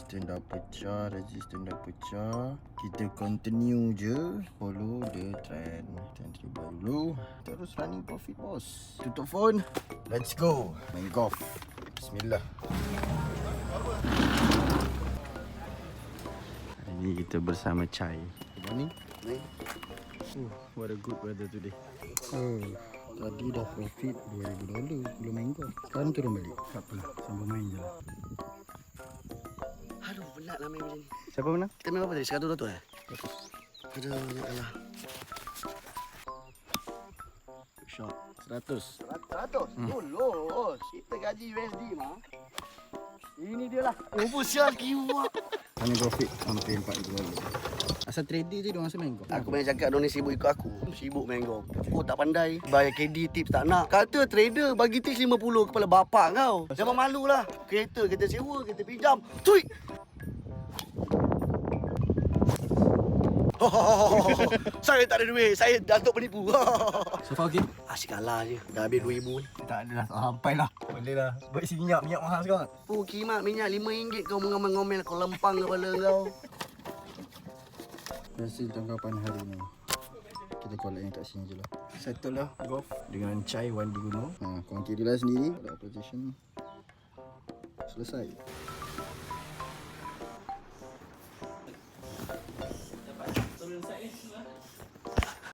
resistor dah pecah. Kita continue je, follow the trend. Trend terbaru dulu, terus running profit bos. Tutup phone, let's go main golf. Bismillah. Hari ni kita bersama Chai. Good morning. What a good weather today. Tadi dah profit $2,000 belum main golf. Sekarang turun balik. Tak apalah, sambung main je lah. Aduh, penat lah main macam ni. Siapa menang? Kita main berapa tadi? 100 eh? 100. Aduh, nak Shot 100. 100? Lulus. Kita gaji USD mah. Ini dia lah. Oh, sial kiwak. Hanya profit hampir $40. Asal trader je diorang rasa main golf. Aku banyak cakap diorang ni sibuk ikut aku. Sibuk main golf. Aku tak pandai. Bayar KD tips tak nak. Kata trader bagi tips 50. Kepala bapak kau. Jangan malu lah. Kereta kita sewa, kita pinjam. Tweet. Saya tak ada duit. Saya datuk penipu. So far okay? Asyik kalah je. Dah habis RM2,000 ni. Tak ada lah, sampai lah. Boleh lah. Buat isi minyak mahal sekarang. Oh, kimak minyak RM5 kau mengomel-ngomel. Kau lempang kepala kau. Hasil tangkapan hari ni, kita collect yang kat sini je lah. Settle lah golf dengan Chai Wan di gunung. Korang kira lah sendiri. Dah position selesai.